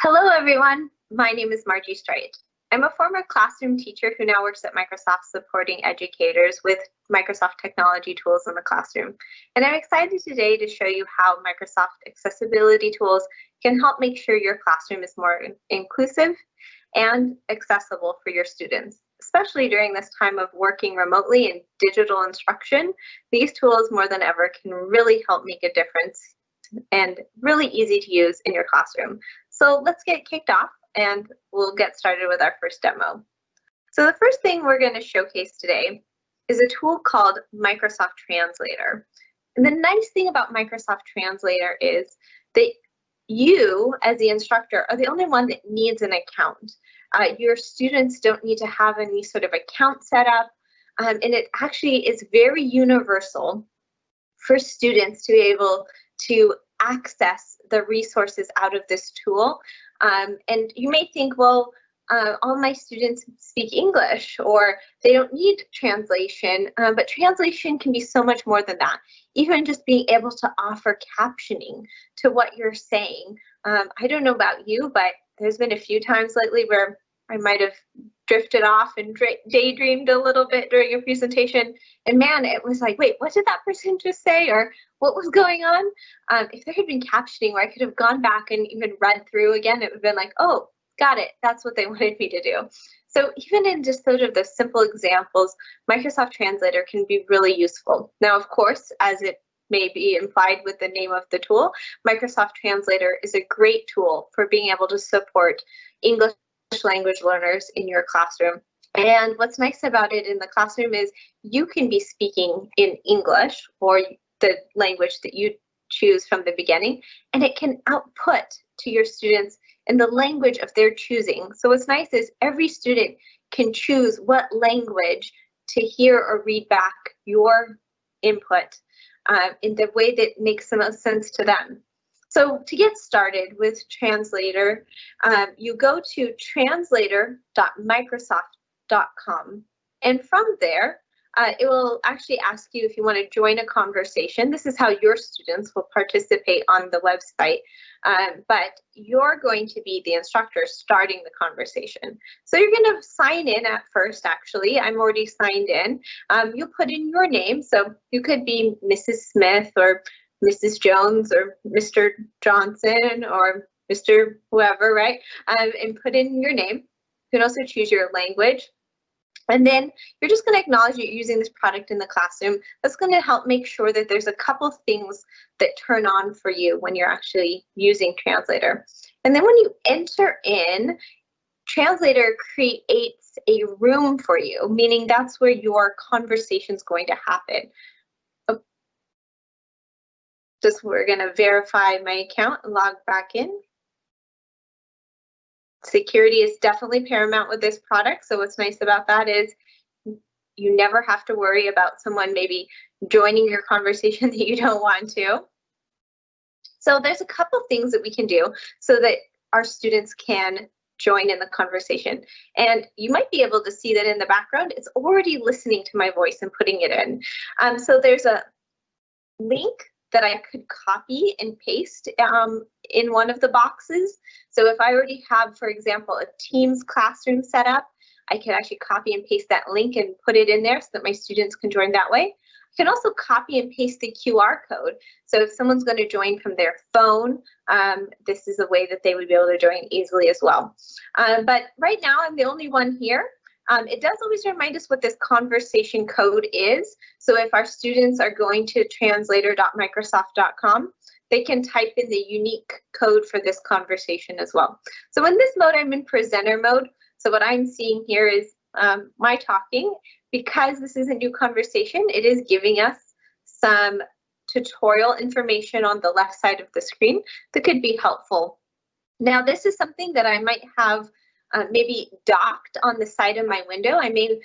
Hello, everyone. My name is Margie Strite. I'm a former classroom teacher who now works at Microsoft supporting educators with Microsoft technology tools in the classroom. And I'm excited today to show you how Microsoft accessibility tools can help make sure your classroom is more inclusive and accessible for your students. Especially during this time of working remotely and digital instruction, these tools more than ever can really help make a difference and really easy to use in your classroom. So let's get kicked off and we'll get started with our first demo. So the first thing we're going to showcase today is a tool called Microsoft Translator. And the nice thing about Microsoft Translator is that you, as the instructor, are the only one that needs an account. Your students don't need to have any sort of account set up, and it actually is very universal for students to be able to access the resources out of this tool. And you may think, well, all my students speak English or they don't need translation, but translation can be so much more than that. Even just being able to offer captioning to what you're saying. I don't know about you, but there's been a few times lately where I might have drifted off and daydreamed a little bit during a presentation. And man, it was like, wait, what did that person just say? Or what was going on? If there had been captioning where I could have gone back and even read through again, it would have been like, oh, got it. That's what they wanted me to do. So even in just sort of the simple examples, Microsoft Translator can be really useful. Now, of course, as it may be implied with the name of the tool, Microsoft Translator is a great tool for being able to support English language learners in your classroom. And what's nice about it in the classroom is you can be speaking in English or the language that you choose from the beginning, and it can output to your students in the language of their choosing. So what's nice is every student can choose what language to hear or read back your input in the way that makes the most sense to them. So to get started with Translator, you go to translator.microsoft.com, and from there, it will actually ask you if you want to join a conversation. This is how your students will participate on the website, but you're going to be the instructor starting the conversation. So you're going to sign in at first, actually. I'm already signed in. You'll put in your name, so you could be Mrs. Smith or Mrs. Jones or Mr. Johnson or Mr. whoever, right? And put in your name. You can also choose your language. And then you're just going to acknowledge that you're using this product in the classroom. That's going to help make sure that there's a couple things that turn on for you when you're actually using Translator. And then when you enter in, Translator creates a room for you, meaning that's where your conversation is going to happen. We're going to verify my account and log back in. Security is definitely paramount with this product. So what's nice about that is you never have to worry about someone maybe joining your conversation that you don't want to. So there's a couple things that we can do so that our students can join in the conversation. And you might be able to see that in the background, it's already listening to my voice and putting it in. So there's a link that I could copy and paste in one of the boxes. So if I already have, for example, a Teams classroom set up, I can actually copy and paste that link and put it in there so that my students can join that way. I can also copy and paste the QR code. So if someone's going to join from their phone, this is a way that they would be able to join easily as well. But right now, I'm the only one here. It does always remind us what this conversation code is. So if our students are going to translator.microsoft.com, they can type in the unique code for this conversation as well. So in this mode, I'm in presenter mode. So what I'm seeing here is my talking. Because this is a new conversation, it is giving us some tutorial information on the left side of the screen that could be helpful. Now, this is something that I might have maybe docked on the side of my window. I may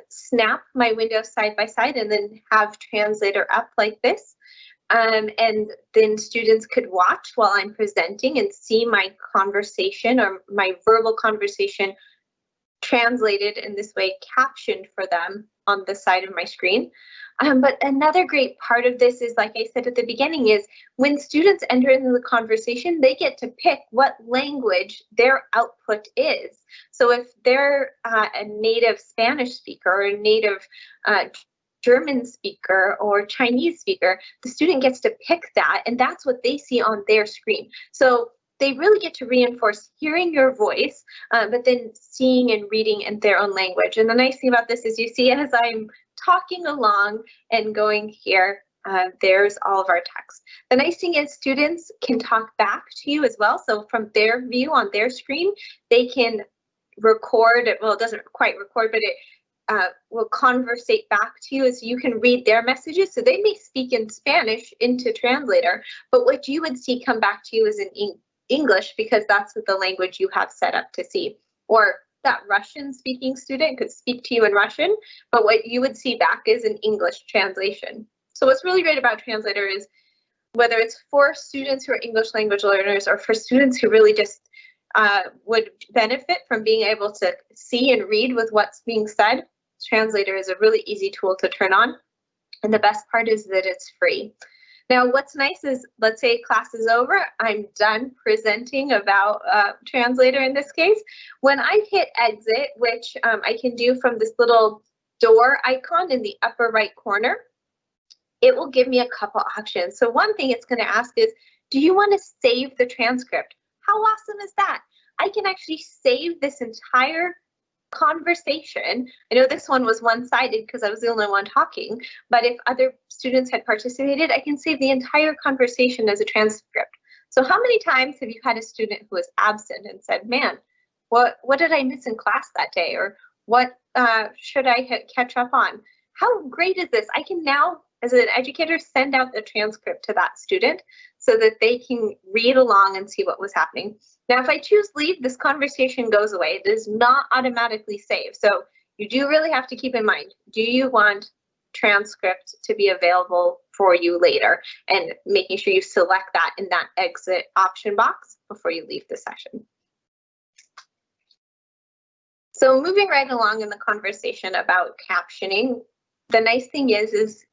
snap my window side by side and then have Translator up like this. And then students could watch while I'm presenting and see my conversation or my verbal conversation translated in this way, captioned for them on the side of my screen. But another great part of this is, like I said at the beginning, is when students enter into the conversation, they get to pick what language their output is. So if they're a native Spanish speaker or a native German speaker or Chinese speaker, the student gets to pick that, and that's what they see on their screen. So they really get to reinforce hearing your voice, but then seeing and reading in their own language. And the nice thing about this is you see as I'm talking along and going here, there's all of our text. The nice thing is students can talk back to you as well. So from their view on their screen, they can record, well, it doesn't quite record, but it will conversate back to you as you can read their messages. So they may speak in Spanish into Translator, but what you would see come back to you is in English, because that's the language you have set up to see. Or that Russian speaking student could speak to you in Russian, but what you would see back is an English translation. So what's really great about Translator is whether it's for students who are English language learners or for students who really just would benefit from being able to see and read with what's being said, Translator is a really easy tool to turn on. And the best part is that it's free. Now, what's nice is, let's say class is over, I'm done presenting about Translator in this case. When I hit exit, which I can do from this little door icon in the upper right corner, it will give me a couple options. So one thing it's going to ask is, do you want to save the transcript? How awesome is that? I can actually save this entire conversation. I know this one was one-sided because I was the only one talking, but if other students had participated, I can save the entire conversation as a transcript. So how many times have you had a student who was absent and said, man, what did I miss in class that day? Or what should I catch up on? How great is this? I can now, as an educator, send out the transcript to that student so that they can read along and see what was happening. Now, if I choose leave, this conversation goes away. It does not automatically save. So you do really have to keep in mind, do you want transcript to be available for you later? And making sure you select that in that exit option box before you leave the session. So moving right along in the conversation about captioning, the nice thing is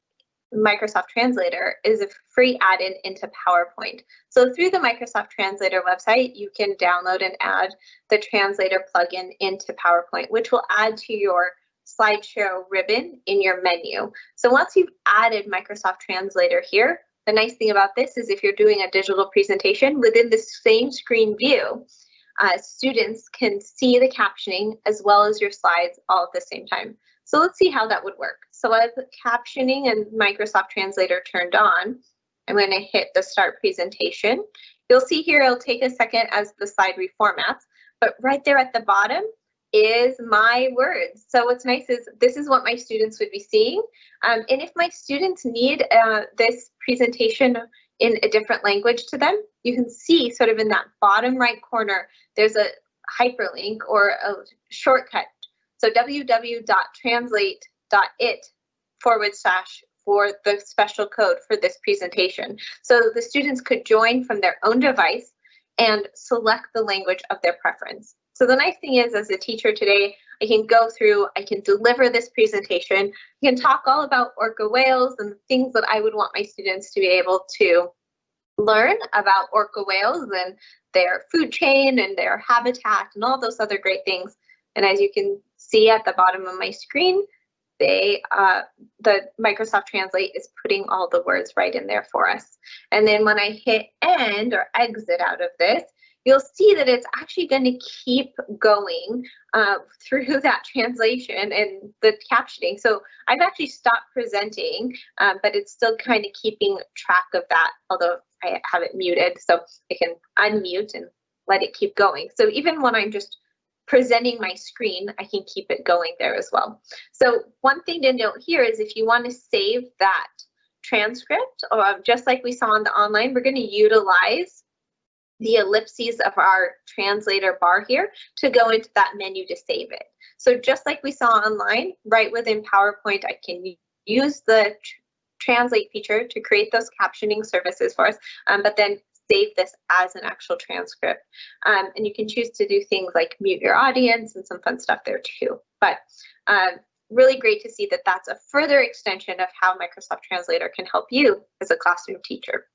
Microsoft Translator is a free add-in into PowerPoint. So through the Microsoft Translator website, you can download and add the Translator plugin into PowerPoint, which will add to your slideshow ribbon in your menu. So once you've added Microsoft Translator here, the nice thing about this is if you're doing a digital presentation within the same screen view, students can see the captioning as well as your slides all at the same time. So let's see how that would work. So with captioning and Microsoft Translator turned on, I'm going to hit the start presentation. You'll see here it'll take a second as the slide reformats, but right there at the bottom is my words. So what's nice is this is what my students would be seeing. And if my students need this presentation in a different language to them, you can see sort of in that bottom right corner, there's a hyperlink or a shortcut. So www.translate.it / for the special code for this presentation. So the students could join from their own device and select the language of their preference. So the nice thing is, as a teacher today, I can go through, I can deliver this presentation, I can talk all about orca whales and the things that I would want my students to be able to learn about orca whales and their food chain and their habitat and all those other great things. And as you can see at the bottom of my screen, the Microsoft Translate is putting all the words right in there for us. And then when I hit end or exit out of this, you'll see that it's actually going to keep going through that translation and the captioning. So I've actually stopped presenting, but it's still kind of keeping track of that, although I have it muted, so I can unmute and let it keep going. So even when I'm just presenting my screen, I can keep it going there as well. So one thing to note here is if you want to save that transcript, or just like we saw on the online, we're going to utilize the ellipses of our translator bar here to go into that menu to save it. So just like we saw online, right within PowerPoint, I can use the translate feature to create those captioning services for us, but then save this as an actual transcript. And you can choose to do things like mute your audience and some fun stuff there too. But really great to see that that's a further extension of how Microsoft Translator can help you as a classroom teacher.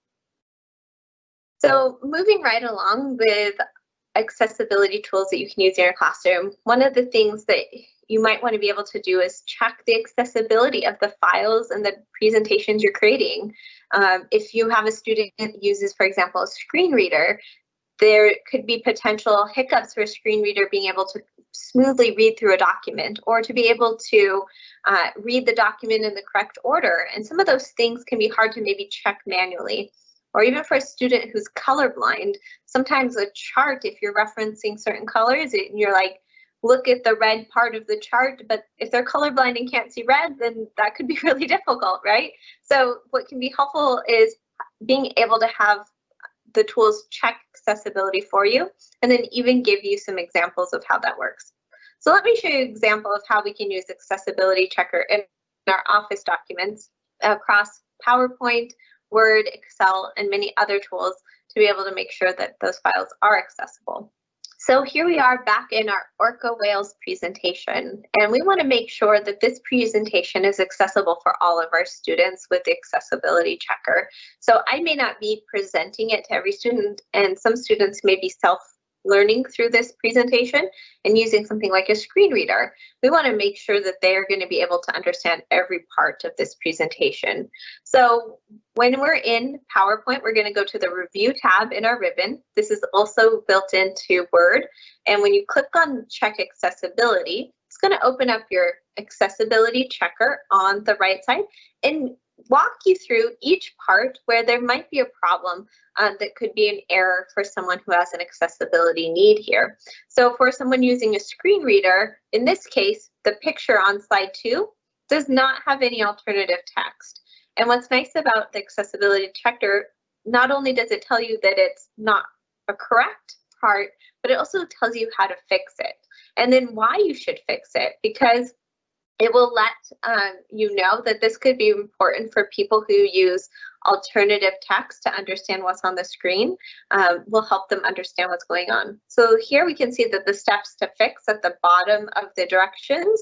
So moving right along with accessibility tools that you can use in your classroom, one of the things that you might want to be able to do is check the accessibility of the files and the presentations you're creating. If you have a student that uses, for example, a screen reader, there could be potential hiccups for a screen reader being able to smoothly read through a document or to be able to read the document in the correct order. And some of those things can be hard to maybe check manually. Or even for a student who's colorblind, sometimes a chart, if you're referencing certain colors and you're like, look at the red part of the chart, but if they're colorblind and can't see red, then that could be really difficult, right? So what can be helpful is being able to have the tools check accessibility for you and then even give you some examples of how that works. So let me show you an example of how we can use Accessibility Checker in our Office documents across PowerPoint, Word, Excel, and many other tools to be able to make sure that those files are accessible. So here we are back in our Orca Whales presentation, and we want to make sure that this presentation is accessible for all of our students with the Accessibility Checker. So I may not be presenting it to every student, and some students may be self-learning through this presentation and using something like a screen reader. We want to make sure that they are going to be able to understand every part of this presentation. So when we're in PowerPoint, we're going to go to the Review tab in our ribbon. This is also built into Word. And when you click on Check Accessibility, it's going to open up your Accessibility Checker on the right side and walk you through each part where there might be a problem that could be an error for someone who has an accessibility need here. So for someone using a screen reader, in this case, the picture on slide 2 does not have any alternative text. And what's nice about the Accessibility Checker, not only does it tell you that it's not a correct part, but it also tells you how to fix it and then why you should fix it, because it will let you know that this could be important for people who use alternative text to understand what's on the screen. Will help them understand what's going on. So here we can see that the steps to fix at the bottom of the directions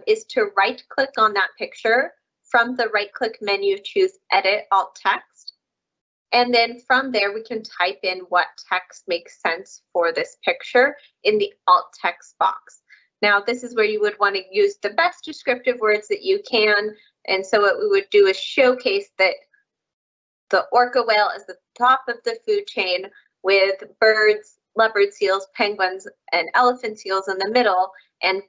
is to right click on that picture. From the right click menu, choose Edit Alt Text. And then from there, we can type in what text makes sense for this picture in the Alt Text box. Now, this is where you would want to use the best descriptive words that you can. And so what we would do is showcase that the orca whale is the top of the food chain with birds, leopard seals, penguins, and elephant seals in the middle, and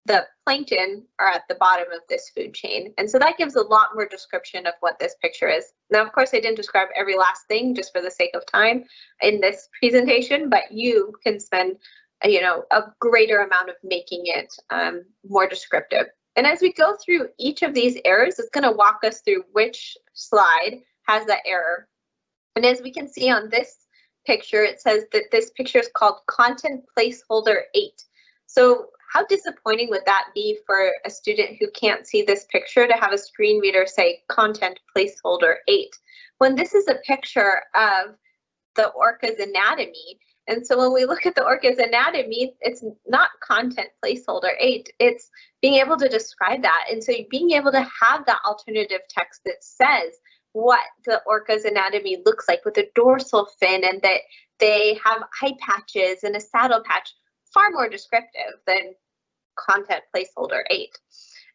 the plankton are at the bottom of this food chain. And so that gives a lot more description of what this picture is. Now, of course, I didn't describe every last thing just for the sake of time in this presentation, but you can spend a greater amount of making it more descriptive. And as we go through each of these errors, it's going to walk us through which slide has that error. And as we can see on this picture, it says that this picture is called Content Placeholder 8. So how disappointing would that be for a student who can't see this picture to have a screen reader say Content Placeholder 8, when this is a picture of the orca's anatomy. And so when we look at the orca's anatomy, it's not Content Placeholder 8, it's being able to describe that. And so being able to have that alternative text that says what the orca's anatomy looks like with a dorsal fin and that they have eye patches and a saddle patch, far more descriptive than Content Placeholder 8.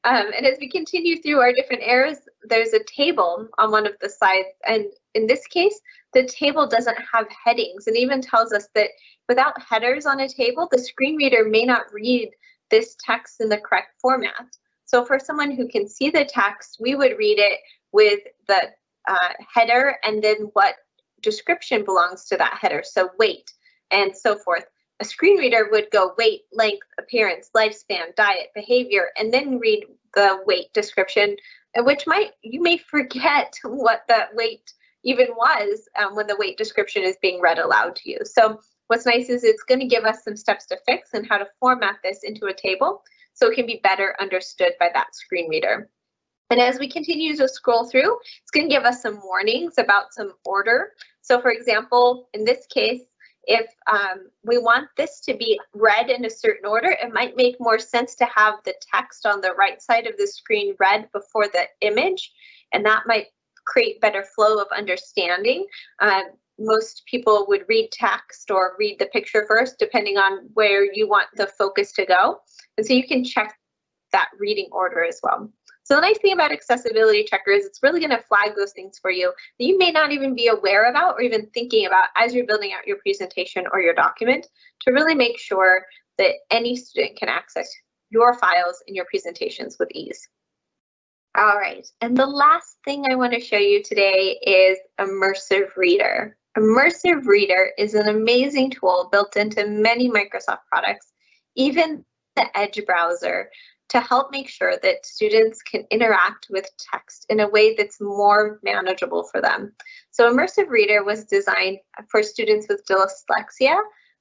And as we continue through our different errors, there's a table on one of the sides. And in this case, the table doesn't have headings, and even tells us that without headers on a table, the screen reader may not read this text in the correct format. So for someone who can see the text, we would read it with the header and then what description belongs to that header. So weight and so forth. A screen reader would go weight, length, appearance, lifespan, diet, behavior, and then read the weight description, which you may forget what that weight even was when the weight description is being read aloud to you. So what's nice is it's going to give us some steps to fix and how to format this into a table so it can be better understood by that screen reader. And as we continue to scroll through, it's going to give us some warnings about some order. So for example, in this case, if we want this to be read in a certain order, it might make more sense to have the text on the right side of the screen read before the image, and that might create better flow of understanding. Most people would read text or read the picture first, depending on where you want the focus to go. And so you can check that reading order as well. So the nice thing about Accessibility Checker is it's really going to flag those things for you that you may not even be aware about or even thinking about as you're building out your presentation or your document, to really make sure that any student can access your files and your presentations with ease. All right, and the last thing I want to show you today is Immersive Reader. Immersive Reader is an amazing tool built into many Microsoft products, even the Edge browser, to help make sure that students can interact with text in a way that's more manageable for them. So Immersive Reader was designed for students with dyslexia,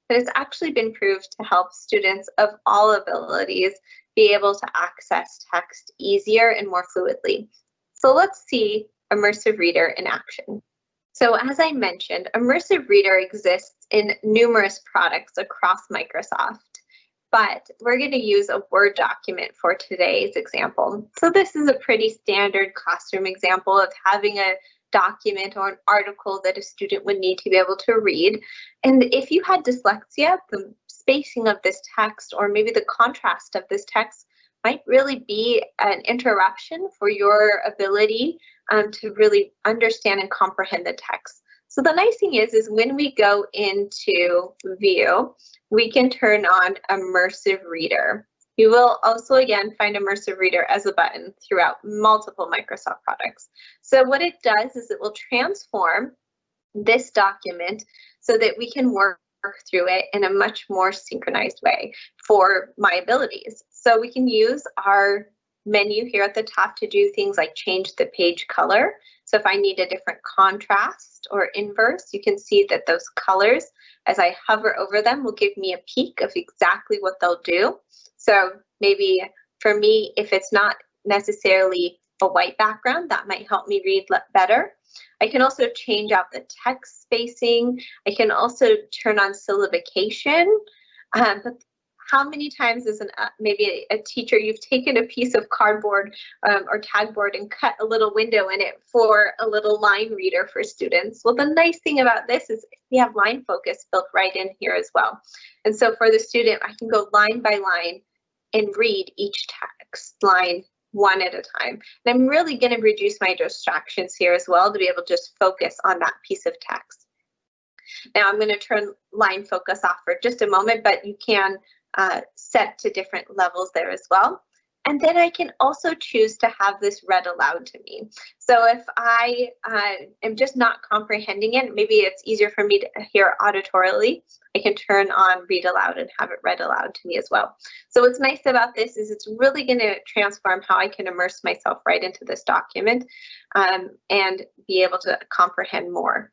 but it's actually been proved to help students of all abilities be able to access text easier and more fluidly. So let's see Immersive Reader in action. So as I mentioned, Immersive Reader exists in numerous products across Microsoft, but we're going to use a Word document for today's example. So this is a pretty standard classroom example of having a document or an article that a student would need to be able to read. And if you had dyslexia, the spacing of this text or maybe the contrast of this text might really be an interruption for your ability to really understand and comprehend the text. So the nice thing is when we go into View, we can turn on Immersive Reader. You will also, again, find Immersive Reader as a button throughout multiple Microsoft products. So what it does is it will transform this document so that we can work through it in a much more synchronized way for my abilities. So we can use our menu here at the top to do things like change the page color. So if I need a different contrast or inverse, you can see that those colors, as I hover over them, will give me a peek of exactly what they'll do. So maybe for me, if it's not necessarily a white background, that might help me read better. I can also change out the text spacing. I can also turn on syllabication. But how many times as maybe a teacher, you've taken a piece of cardboard or tagboard and cut a little window in it for a little line reader for students? Well, the nice thing about this is we have line focus built right in here as well. And so for the student, I can go line by line and read each text line one at a time. And I'm really going to reduce my distractions here as well to be able to just focus on that piece of text. Now I'm going to turn line focus off for just a moment, but you can set to different levels there as well. And then I can also choose to have this read aloud to me. So if I am just not comprehending it, maybe it's easier for me to hear auditorily, I can turn on read aloud and have it read aloud to me as well. So what's nice about this is it's really going to transform how I can immerse myself right into this document and be able to comprehend more.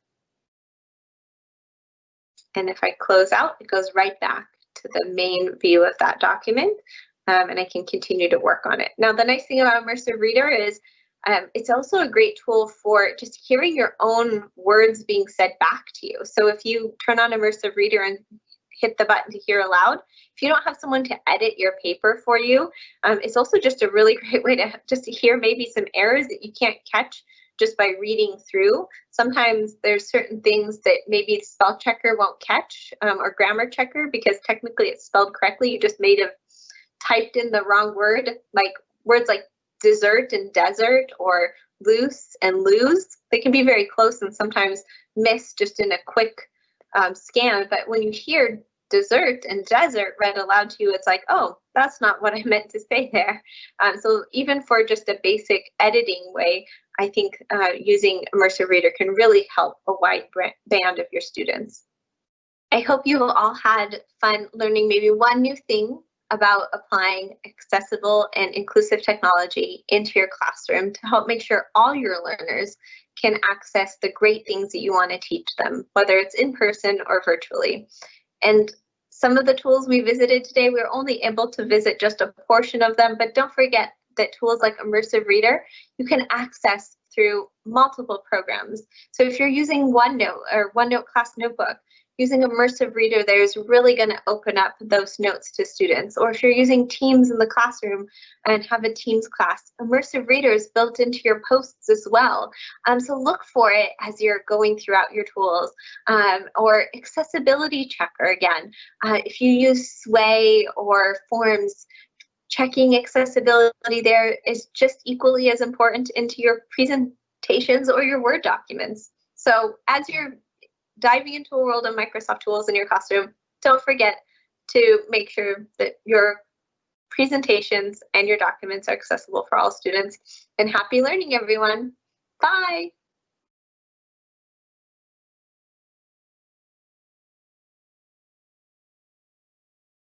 And if I close out, it goes right back to the main view of that document. And I can continue to work on it. Now, the nice thing about Immersive Reader is it's also a great tool for just hearing your own words being said back to you. So if you turn on Immersive Reader and hit the button to hear aloud, if you don't have someone to edit your paper for you, it's also just a really great way to just hear maybe some errors that you can't catch just by reading through. Sometimes there's certain things that maybe the spell checker won't catch or grammar checker because technically it's spelled correctly. You just may have typed in the wrong word, like words like dessert and desert or loose and lose. They can be very close and sometimes miss just in a quick scan. But when you hear dessert and desert read aloud to you, it's like, oh, that's not what I meant to say there. So even for just a basic editing way, I think using Immersive Reader can really help a wide band of your students. I hope you all had fun learning maybe one new thing about applying accessible and inclusive technology into your classroom to help make sure all your learners can access the great things that you want to teach them, whether it's in person or virtually. And some of the tools we visited today, we were only able to visit just a portion of them, but don't forget that tools like Immersive Reader, you can access through multiple programs. So if you're using OneNote or OneNote Class Notebook, using Immersive Reader there is really going to open up those notes to students. Or if you're using Teams in the classroom and have a Teams class, Immersive Reader is built into your posts as well. So look for it as you're going throughout your tools. Or accessibility checker again. If you use Sway or Forms, checking accessibility there is just equally as important into your presentations or your Word documents. So as you're diving into a world of Microsoft tools in your classroom, don't forget to make sure that your presentations and your documents are accessible for all students. And happy learning, everyone. Bye.